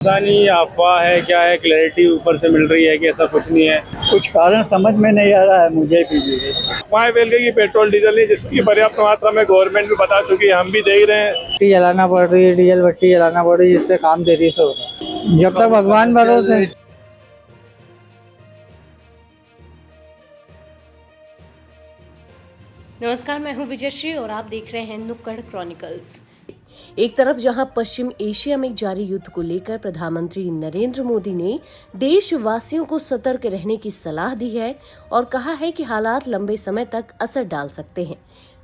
पता नहीं अफवाह है क्या है, क्लैरिटी ऊपर से मिल रही है कि ऐसा कुछ नहीं है। कुछ कारण समझ में नहीं आ रहा है मुझे भी जो है। अफवाहें फैल गई कि पेट्रोल डीजल नहीं, जिसकी पर्याप्त मात्रा में गवर्नमेंट भी बता चुकी है, हम भी देख रहे हैं। बत्ती जलाना पड़ रही है, डीजल बत्ती जलाना पड़ रही है, जिससे काम देरी से हो रहा है। जब तक भगवान भरोसे। नमस्कार, मैं हूं विजयश्री और आप देख रहे हैं नुक्कड़ क्रॉनिकल्स। एक तरफ जहां पश्चिम एशिया में जारी युद्ध को लेकर प्रधानमंत्री नरेंद्र मोदी ने देशवासियों को सतर्क रहने की सलाह दी है और कहा है कि हालात लंबे समय तक असर डाल सकते हैं,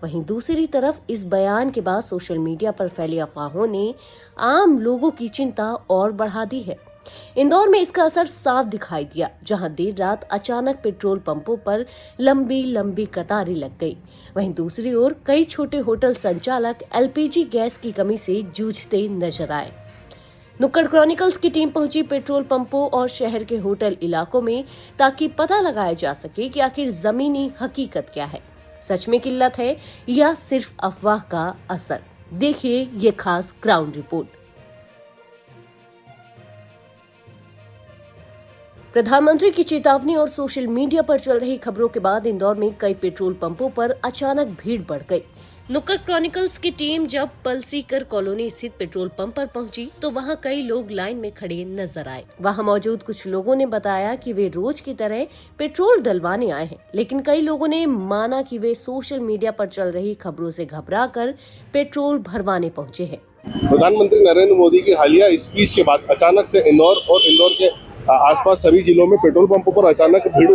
वहीं दूसरी तरफ इस बयान के बाद सोशल मीडिया पर फैली अफवाहों ने आम लोगों की चिंता और बढ़ा दी है। इंदौर में इसका असर साफ दिखाई दिया, जहां देर रात अचानक पेट्रोल पंपों पर लंबी लंबी कतारें लग गई। वहीं दूसरी ओर कई छोटे होटल संचालक एलपीजी गैस की कमी से जूझते नजर आए। नुक्कड़ क्रॉनिकल्स की टीम पहुंची पेट्रोल पंपों और शहर के होटल इलाकों में ताकि पता लगाया जा सके कि आखिर जमीनी हकीकत क्या है, सच में किल्लत है या सिर्फ अफवाह का असर। देखिए ये खास ग्राउंड रिपोर्ट। प्रधानमंत्री की चेतावनी और सोशल मीडिया पर चल रही खबरों के बाद इंदौर में कई पेट्रोल पंपों पर अचानक भीड़ बढ़ गई। नुक्कड़ क्रॉनिकल्स की टीम जब पलसीकर कॉलोनी स्थित पेट्रोल पंप पर पहुंची तो वहां कई लोग लाइन में खड़े नजर आए। वहां मौजूद कुछ लोगों ने बताया कि वे रोज की तरह पेट्रोल डलवाने आए हैं, लेकिन कई लोगों ने माना कि वे सोशल मीडिया पर चल रही खबरों से घबराकर पेट्रोल भरवाने पहुंचे हैं। प्रधानमंत्री नरेंद्र मोदी की हालिया स्पीच के बाद अचानक से इंदौर के आसपास सभी जिलों में पेट्रोल पंपों पर अचानक भीड़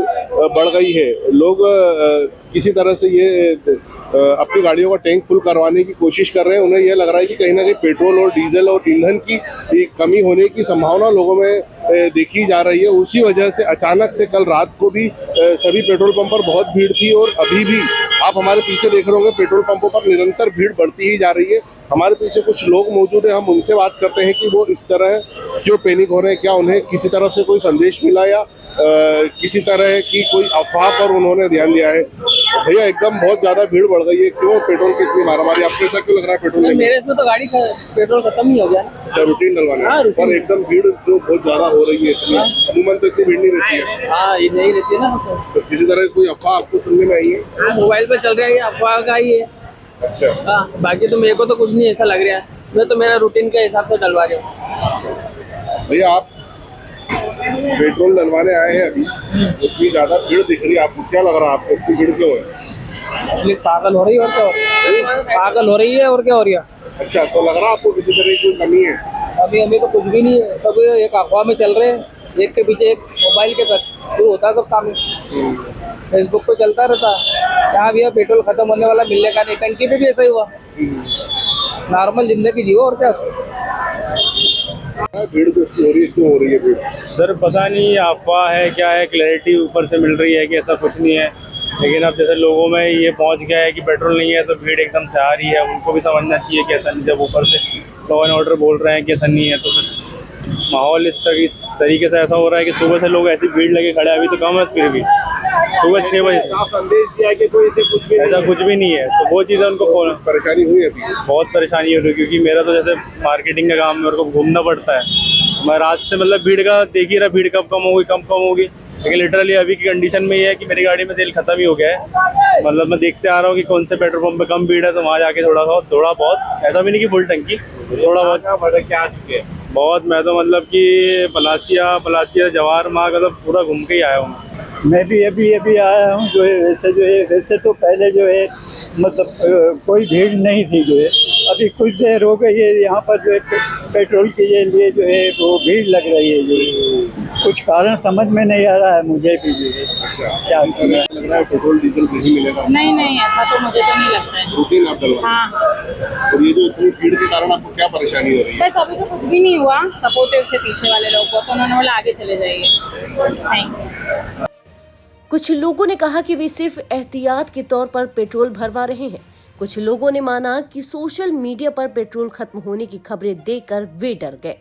बढ़ गई है। लोग किसी तरह से ये अपनी गाड़ियों का टैंक फुल करवाने की कोशिश कर रहे हैं। उन्हें यह लग रहा है कि कहीं ना कहीं पेट्रोल और डीजल और ईंधन की कमी होने की संभावना लोगों में देखी जा रही है। उसी वजह से अचानक से कल रात को भी सभी पेट्रोल पंप पर बहुत भीड़ थी और अभी भी आप हमारे पीछे देख रहे होंगे पेट्रोल पंपों पर निरंतर भीड़ बढ़ती ही जा रही है। हमारे पीछे कुछ लोग मौजूद हैं, हम उनसे बात करते हैं कि वो इस तरह क्यों पैनिक हो रहे हैं, क्या उन्हें किसी तरफ से कोई संदेश मिला या किसी तरह की कोई अफवाह पर उन्होंने ध्यान दिया है। भैया एकदम बहुत ज्यादा भीड़ बढ़ गई है, क्यों पेट्रोल की इतनी मारामारी, आपको ऐसा क्यों लग रहा है? पेट्रोल मेरे इसमें तो गाड़ी पेट्रोल खत्म ही हो गया ना। अच्छा, रूटीन डलवाना हाँ, है, पर एकदम भीड़ जो बहुत ज्यादा हो रही है इतनी, अमूमन तो इतनी भीड़ नहीं रहती है। हाँ, ये नहीं रहती है ना तो किसी तरह की कोई अफवाह आपको सुनने में आई है? मोबाइल पे चल रहा है, ये अफवाह का ही है। अच्छा, हाँ, बाकी तो मेरे को तो कुछ नहीं ऐसा लग रहा है। मैं तो मेरा रूटीन के हिसाब से डलवा रहा हूँ। भैया आप पेट्रोल डलवाने आए हैं, अभी इतनी ज्यादा भीड़ दिख रही है, आपको क्या लग रहा है? आपको इतनी भीड़ क्यों है? ये पागल हो रही है और क्या हो रहा है? पागल हो रही है और क्या हो रही है? अच्छा, तो लग रहा है आपको किसी तरह की कोई कमी है? अभी हमें तो कुछ भी नहीं है, सब एक अफवाह में चल रहे हैं, एक के पीछे एक मोबाइल के शुरू होता है सब काम। फेसबुक पे चलता रहता है, यहाँ भैया पेट्रोल खत्म होने वाला, मिलने का नहीं। टंकी पे भी ऐसा ही हुआ। नॉर्मल जिंदगी जियो और क्या। भीड़ क्यों हो रही है भीड़? सर पता नहीं अफवाह है क्या है, क्लैरिटी ऊपर से मिल रही है कि ऐसा कुछ नहीं है। लेकिन अब जैसे लोगों में ये पहुंच गया है कि पेट्रोल नहीं है तो भीड़ एकदम से आ रही है। उनको भी समझना चाहिए कि ऐसा नहीं, जब ऊपर से लॉ एंड ऑर्डर बोल रहे हैं कि ऐसा नहीं है तो फिर माहौल इस तरीके से ऐसा हो रहा है कि सुबह से लोग ऐसी भीड़ लगे खड़े, अभी तो कम है फिर भी सुबह 6 बजे संदेश दिया कि कोई ऐसे कुछ भी ऐसा कुछ भी नहीं है। तो वो चीज़ें उनको परेशानी हुई अभी? बहुत परेशानी हो रही है, क्योंकि मेरा तो जैसे मार्केटिंग का काम है, मेरे को घूमना पड़ता है। मैं रात से मतलब भीड़ का देख ही रहा, भीड़ कब कम होगी कम होगी। लेकिन लिटरली अभी की कंडीशन में ये है कि मेरी गाड़ी में तेल खत्म ही हो गया है। मतलब मैं देखते आ रहा हूँ कि कौन से पेट्रोल पंप पे कम भीड़ है, तो वहाँ जाके थोड़ा बहुत, ऐसा भी नहीं कि फुल टंकी, थोड़ा बहुत क्या आ चुके हैं बहुत। मैं तो मतलब कि पलासिया जवाहर मार्ग मतलब पूरा घूम के ही आया हूँ। मैं भी अभी आया हूँ जो है। वैसे तो पहले जो है मतलब कोई भीड़ नहीं थी जो है। अभी कुछ देर हो गई है यहाँ पर जो है पेट्रोल के लिए जो है वो भीड़ लग रही है जो है। कुछ कारण समझ में नहीं आ रहा है मुझे भी जो है। अच्छा, क्या लग रहा है पेट्रोल डीजल नहीं मिलेगा? नहीं, ऐसा तो मुझे तो नहीं लगता है। रूटीन आप डलवा। हाँ, और ये जो इतनी भीड़ के कारण आपको क्या परेशानी हो रही है? बस अभी तो कुछ भी नहीं हुआ। सपोर्टिव थे पीछे वाले लोग, तो उन्होंने बोला आगे चले जाइए। Thank you. कुछ लोगों ने कहा कि वे सिर्फ एहतियात के तौर पर पेट्रोल भरवा रहे हैं। कुछ लोगों ने माना कि सोशल मीडिया पर पेट्रोल खत्म होने की खबरें देखकर वे डर गए।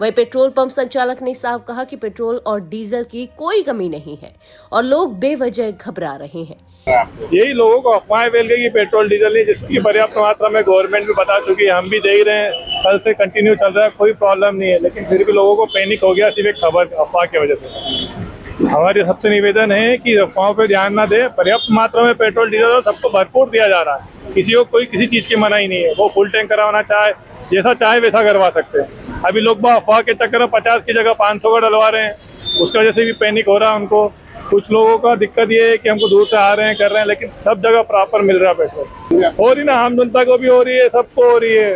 वहीं पेट्रोल पंप संचालक ने साफ कहा कि पेट्रोल और डीजल की कोई कमी नहीं है और लोग बेवजह घबरा रहे हैं। यही लोगों को अफवाहें फैल गई कि पेट्रोल डीजल नहीं, जिसकी पर्याप्त मात्रा में गवर्नमेंट भी बता चुकी है, हम भी देख रहे हैं, कल से कंटिन्यू चल रहा है, कोई प्रॉब्लम नहीं है, लेकिन फिर भी लोगों को पैनिक हो गया सिर्फ एक खबर अफवाह की वजह से। हमारी सबसे निवेदन है कि अफवाहों पर ध्यान ना दे, पर्याप्त मात्रा में पेट्रोल डीजल सबको भरपूर दिया जा रहा है, किसी को कोई किसी चीज़ की मनाही नहीं है, वो फुल टैंक करवाना चाहे जैसा चाहे वैसा करवा सकते हैं। अभी लोग अफवाह के चक्कर में 50 की जगह 500 का डलवा रहे हैं, उसकी वजह से भी पैनिक हो रहा है उनको। कुछ लोगों का दिक्कत ये है कि हमको दूर से आ रहे हैं कर रहे हैं, लेकिन सब जगह प्रॉपर मिल रहा है पेट्रोल। हो रही ना, आम जनता को भी हो रही है, सबको हो रही है।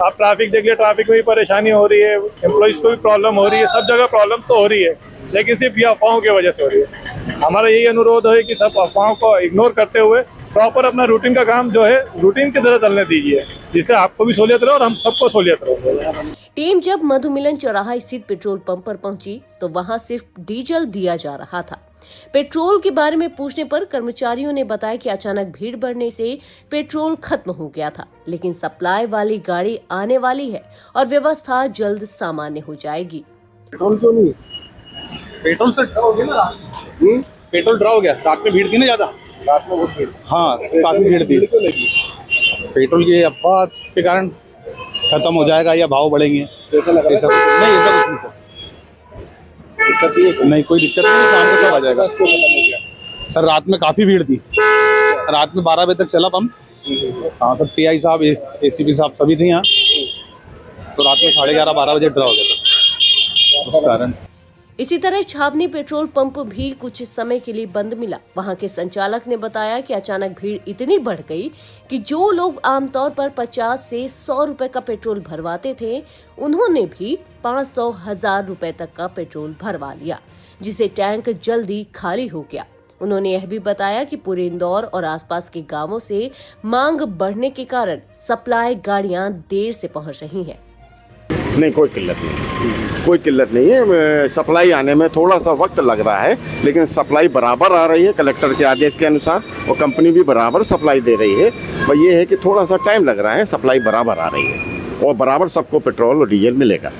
आप ट्रैफिक देख लिया, ट्रैफिक में भी परेशानी हो रही है, एम्प्लॉइज को भी प्रॉब्लम हो रही है, सब जगह प्रॉब्लम तो हो रही है, लेकिन सिर्फ ये अफवाहों की वजह से हो रही है। हमारा यही अनुरोध है कि सब अफवाहों को इग्नोर करते हुए प्रॉपर अपना रूटीन का काम जो है रूटीन की तरह चलने दीजिए, जिससे आपको भी सहूलियत रहे और हम सबको सहूलियत रहे। टीम जब मधुमिलन चौराहा स्थित पेट्रोल पंप पर पहुंची तो वहां सिर्फ डीजल दिया जा रहा था। पेट्रोल के बारे में पूछने पर कर्मचारियों ने बताया कि अचानक भीड़ बढ़ने से पेट्रोल खत्म हो गया था, लेकिन सप्लाई वाली गाड़ी आने वाली है और व्यवस्था जल्द सामान्य हो जाएगी। पेट्रोल क्यों नहीं? पेट्रोल से ड्रा हो गया ना, पेट्रोल ड्रा हो गया। रात में भीड़ थी ना ज्यादा, रात में बहुत भीड़। हाँ काफी भीड़ थी। क्यों लगी? पेट्रोल की अफवाह के कारण खत्म हो जाएगा या भाव बढ़ेंगे, ऐसा लग रहा ऐसा नहीं, ऐसा कुछ नहीं सर। दिक्कत ये है? नहीं, कोई दिक्कत नहीं, शाम को सब आ जाएगा। बस क्यों खत्म हो गया? सर रात में काफी भीड़ थी, रात में 12 बजे तक चला पंप। हाँ सब टीआई साहब, एसीपी साहब सभी थे यहाँ, तो रात में 11:30-12 बजे ड्रा हो गया था उस कारण। इसी तरह छावनी पेट्रोल पंप भी कुछ समय के लिए बंद मिला। वहां के संचालक ने बताया कि अचानक भीड़ इतनी बढ़ गई कि जो लोग आमतौर पर 50 से 100 रुपए का पेट्रोल भरवाते थे, उन्होंने भी 500-1000 रुपए तक का पेट्रोल भरवा लिया, जिससे टैंक जल्दी खाली हो गया। उन्होंने यह भी बताया कि पूरे इंदौर और आसपास के गांवों से मांग बढ़ने के कारण सप्लाई गाड़ियां देर से पहुंच रही हैं। नहीं, कोई किल्लत नहीं, कोई किल्लत नहीं है। सप्लाई आने में थोड़ा सा वक्त लग रहा है, लेकिन सप्लाई बराबर आ रही है कलेक्टर के आदेश के अनुसार, और कंपनी भी बराबर सप्लाई दे रही है। पर ये है कि थोड़ा सा टाइम लग रहा है, सप्लाई बराबर आ रही है और बराबर सबको पेट्रोल और डीजल मिलेगा।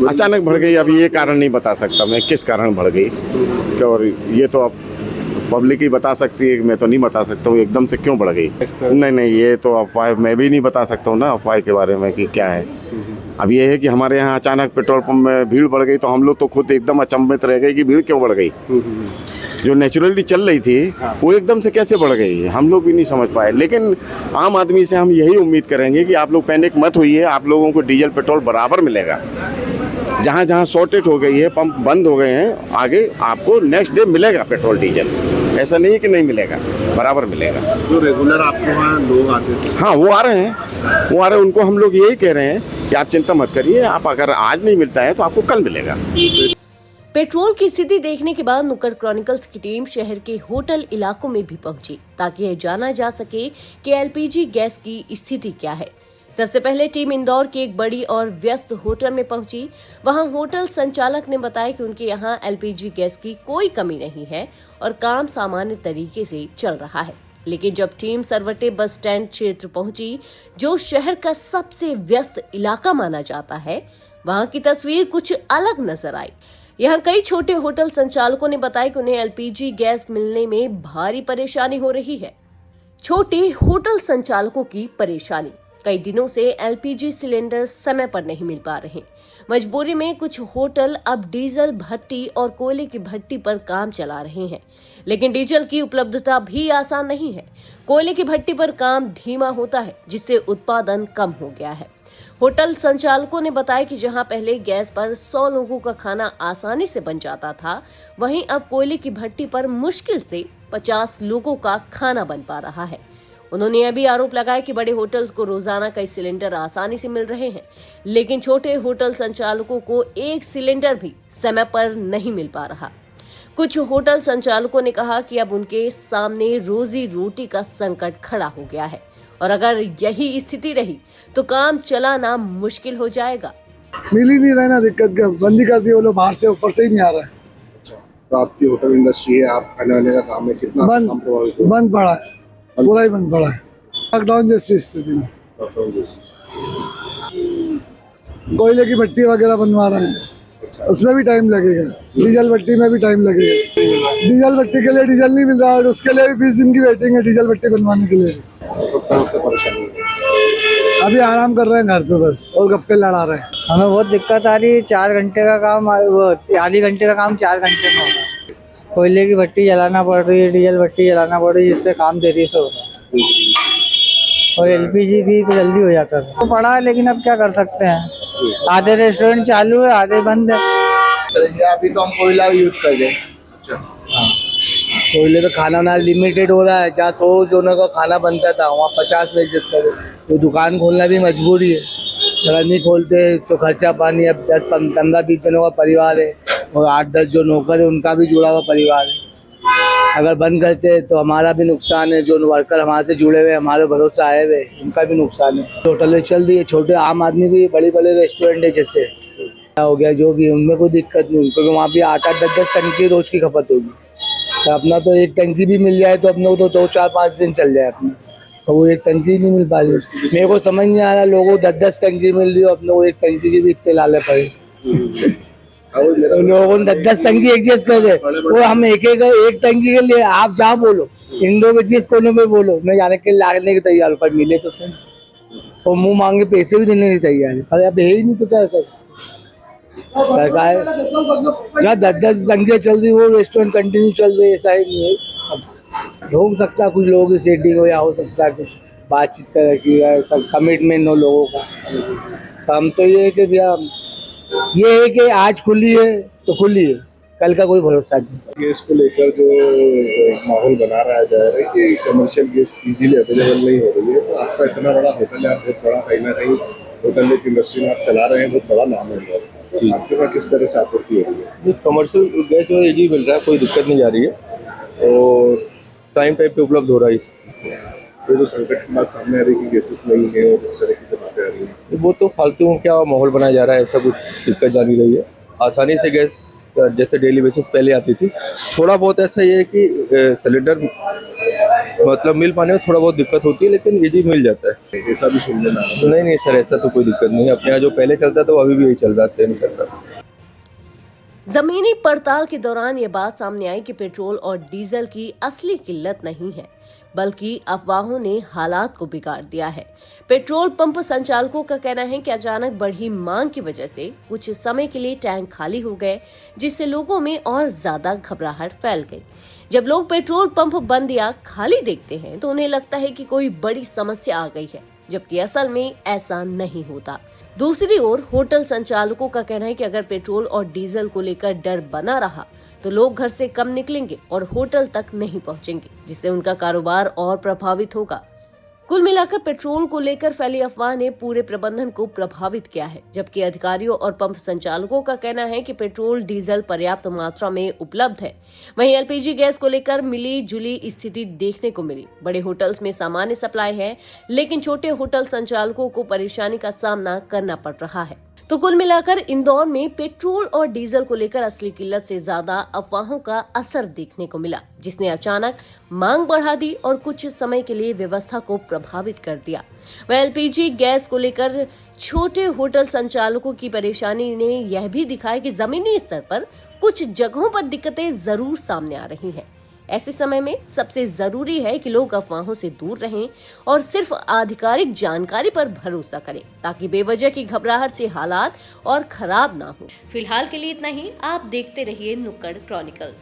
अचानक बढ़ गई, अभी ये कारण नहीं बता सकता मैं किस कारण बढ़ गई, और ये तो अब पब्लिक ही बता सकती है, मैं तो नहीं बता सकता हूँ एकदम से क्यों बढ़ गई। नहीं, ये तो अफवाह मैं भी नहीं बता सकता हूँ ना अफवाह के बारे में कि क्या है। अब ये है कि हमारे यहाँ अचानक पेट्रोल पंप में भीड़ बढ़ गई, तो हम लोग तो खुद एकदम अचंभित रह गए कि भीड़ क्यों बढ़ गई। जो नेचुरली चल रही थी वो एकदम से कैसे बढ़ गई, हम लोग भी नहीं समझ पाए। लेकिन आम आदमी से हम यही उम्मीद करेंगे कि आप लोग पैनिक मत होइए, आप लोगों को डीजल पेट्रोल बराबर मिलेगा। जहाँ जहाँ शॉर्टेज हो गई है, पंप बंद हो गए हैं, आगे आपको नेक्स्ट डे मिलेगा पेट्रोल डीजल। ऐसा नहीं है कि नहीं मिलेगा, बराबर मिलेगा। जो रेगुलर आपके वहाँ लोग आते थे, हाँ वो आ रहे हैं, उनको हम लोग यही कह रहे हैं कि आप चिंता मत करिए, आप अगर आज नहीं मिलता है तो आपको कल मिलेगा। पेट्रोल की स्थिति देखने के बाद नुक्कड़ क्रॉनिकल्स की टीम शहर के होटल इलाकों में भी पहुंची, ताकि यह जाना जा सके कि एलपीजी गैस की स्थिति क्या है। सबसे पहले टीम इंदौर के एक बड़ी और व्यस्त होटल में पहुंची। वहां होटल संचालक ने बताया कि उनके यहां एलपीजी गैस की कोई कमी नहीं है और काम सामान्य तरीके से चल रहा है। लेकिन जब टीम सरवटे बस स्टैंड क्षेत्र पहुंची, जो शहर का सबसे व्यस्त इलाका माना जाता है, वहां की तस्वीर कुछ अलग नजर आई। यहाँ कई छोटे होटल संचालकों ने बताया कि उन्हें एलपीजी गैस मिलने में भारी परेशानी हो रही है। छोटे होटल संचालकों की परेशानी, कई दिनों से एलपीजी सिलेंडर समय पर नहीं मिल पा रहे। मजबूरी में कुछ होटल अब डीजल भट्टी और कोयले की भट्टी पर काम चला रहे हैं, लेकिन डीजल की उपलब्धता भी आसान नहीं है। कोयले की भट्टी पर काम धीमा होता है, जिससे उत्पादन कम हो गया है। होटल संचालकों ने बताया कि जहां पहले गैस पर 100 लोगों का खाना आसानी से बन जाता था, वहीं अब कोयले की भट्टी पर मुश्किल से 50 लोगों का खाना बन पा रहा है। उन्होंने यह भी आरोप लगाया कि बड़े होटल्स को रोजाना कई सिलेंडर आसानी से मिल रहे हैं, लेकिन छोटे होटल संचालकों को एक सिलेंडर भी समय पर नहीं मिल पा रहा। कुछ होटल संचालकों ने कहा कि अब उनके सामने रोजी रोटी का संकट खड़ा हो गया है और अगर यही स्थिति रही तो काम चलाना मुश्किल हो जाएगा। मिल ही नहीं रहा ना, दिक्कत का बंदी कर दी वो लोग, बाहर से ऊपर से ही नहीं आ रहा है। तो आपकी होटल इंडस्ट्री है, आप खाने वाने का काम है, कितना बंद पड़ा है, पूरा ही बंद पड़ा है। लॉकडाउन जैसी स्थिति में। कोयले की भट्टी वगैरह बनवा रहे हैं, उसमें भी टाइम लगेगा। डीजल भट्टी में भी टाइम लगेगा। डीजल भट्टी के लिए डीजल नहीं मिल रहा और उसके लिए भी 20 दिन की वेटिंग है डीजल भट्टी बनवाने के लिए। अभी आराम कर रहे हैं घर पे बस और गप्पे लड़ा रहे हैं। हमें बहुत दिक्कत आ रही है। 4 घंटे का काम, वो आधे घंटे का काम 4 घंटे में होगा। कोयले की भट्टी जलाना पड़ रही है, डीजल भट्टी जलाना पड़ रही है, जिससे काम देरी से होगा। और एलपीजी भी तो जल्दी हो जाता था। तो पड़ा है, लेकिन अब क्या कर सकते हैं। आधे रेस्टोरेंट चालू है, आधे बंद है। अभी तो हम कोयला यूज कर रहे हैं। कोयले पे खाना ना लिमिटेड हो रहा है। जहाँ 100 जनों का खाना बनता था वहाँ 50 में एडजस्ट करे। तो दुकान खोलना भी मजबूरी है। अगर नहीं खोलते तो खर्चा पानी, अब 10-15-20 जनों का परिवार है और 8-10 जो नौकर है उनका भी जुड़ा हुआ परिवार है। अगर बंद करते तो हमारा भी नुकसान है। जो वर्कर हमारे से जुड़े हुए हमारे भरोसे आए हुए उनका भी नुकसान है। होटलें चल रही है, छोटे आम आदमी भी, बड़े बड़े रेस्टोरेंट है जैसे हो गया जो भी, उनमें कोई दिक्कत नहीं, क्योंकि वहाँ भी 8-8, 10-10 टंकी रोज की खपत होगी। तो अपना तो एक टंकी भी मिल जाए तो अपने को तो 2-4-5 दिन चल जाए अपने, तो वो एक टंकी नहीं मिल पा रही। मेरे को समझ नहीं आ रहा, लोगों को 10-10 टंकी मिल रही है, अपने को एक टंकी की भी इतने लाले पड़े। लोगों ने 10-10 टंकी एडजस्ट कर रहे, वो हम एक टंकी के लिए आप जहाँ बोलो, इंदो के जिस कोने में बोलो, मैं जाने के लागने की तैयार हूँ, पर मिले तो सही। और मुंह मांगे पैसे भी देने की तैयार है, पर अब है ही नहीं तो क्या कर सकते। सरकार जहाँ 10-10 टंकियाँ चल रही वो रेस्टोरेंट कंटिन्यू चल रही है, ऐसा ही नहीं है। हो सकता है कुछ लोगों की सेटिंग हो, या हो सकता है कुछ बातचीत कर रखी है, सब कमिटमेंट हो लोगों का। हम तो ये है कि भैया ये है कि आज खुली है तो खुली है, कल का कोई भरोसा नहीं। गैस को लेकर जो माहौल बना रहा जा रहा है कि कमर्शियल गैस इजीली अवेलेबल नहीं हो रही है, तो आपका इतना बड़ा होटल है, आप बहुत बड़ा कहीं ना कहीं होटल की इंडस्ट्री में आप चला रहे हैं, बहुत बड़ा नाम है, तो आपके पास किस तरह से आपूर्ति हो रही है? कमर्शियल गैस जो है मिल रहा है, कोई दिक्कत नहीं जा रही है और टाइम पे उपलब्ध हो रहा है। ये जो संकट की बात सामने आ रही है कि गैसेस नहीं है और इस तरह की बातें आ रही है, वो तो फालतू क्या माहौल बनाया जा रहा है, ऐसा कुछ दिक्कत जा नहीं रही है। आसानी से गैस जैसे डेली बेसिस पहले आती थी, थोड़ा बहुत ऐसा ये है कि सिलेंडर मतलब मिल पाने में थोड़ा बहुत दिक्कत होती है, लेकिन इजी मिल जाता है। ऐसा भी सुनने में आ रहा है। नहीं सर, ऐसा तो कोई दिक्कत नहीं है। अपने यहाँ जो पहले चलता था वो अभी भी यही चल रहा है, सेम चल रहा है। जमीनी पड़ताल के दौरान ये बात सामने आई कि पेट्रोल और डीजल की असली किल्लत नहीं है, बल्कि अफवाहों ने हालात को बिगाड़ दिया है। पेट्रोल पंप संचालकों का कहना है कि अचानक बढ़ी मांग की वजह से कुछ समय के लिए टैंक खाली हो गए, जिससे लोगों में और ज्यादा घबराहट फैल गई। जब लोग पेट्रोल पंप बंद या खाली देखते हैं तो उन्हें लगता है कि कोई बड़ी समस्या आ गई है, जबकि असल में ऐसा नहीं होता। दूसरी ओर होटल संचालकों का कहना है कि अगर पेट्रोल और डीजल को लेकर डर बना रहा तो लोग घर से कम निकलेंगे और होटल तक नहीं पहुंचेंगे, जिससे उनका कारोबार और प्रभावित होगा। कुल मिलाकर पेट्रोल को लेकर फैली अफवाह ने पूरे प्रबंधन को प्रभावित किया है, जबकि अधिकारियों और पंप संचालकों का कहना है कि पेट्रोल डीजल पर्याप्त मात्रा में उपलब्ध है। वहीं एलपीजी गैस को लेकर मिली जुली स्थिति देखने को मिली। बड़े होटल्स में सामान्य सप्लाई है, लेकिन छोटे होटल संचालकों को परेशानी का सामना करना पड़ रहा है। तो कुल मिलाकर इंदौर में पेट्रोल और डीजल को लेकर असली किल्लत से ज्यादा अफवाहों का असर देखने को मिला, जिसने अचानक मांग बढ़ा दी और कुछ समय के लिए व्यवस्था को प्रभावित कर दिया। वह एलपीजी गैस को लेकर छोटे होटल संचालकों की परेशानी ने यह भी दिखाया कि जमीनी स्तर पर कुछ जगहों पर दिक्कतें जरूर सामने आ रही हैं। ऐसे समय में सबसे जरूरी है कि लोग अफवाहों से दूर रहें और सिर्फ आधिकारिक जानकारी पर भरोसा करें, ताकि बेवजह की घबराहट से हालात और खराब ना हो। फिलहाल के लिए इतना ही। आप देखते रहिए नुक्कड़ क्रॉनिकल्स।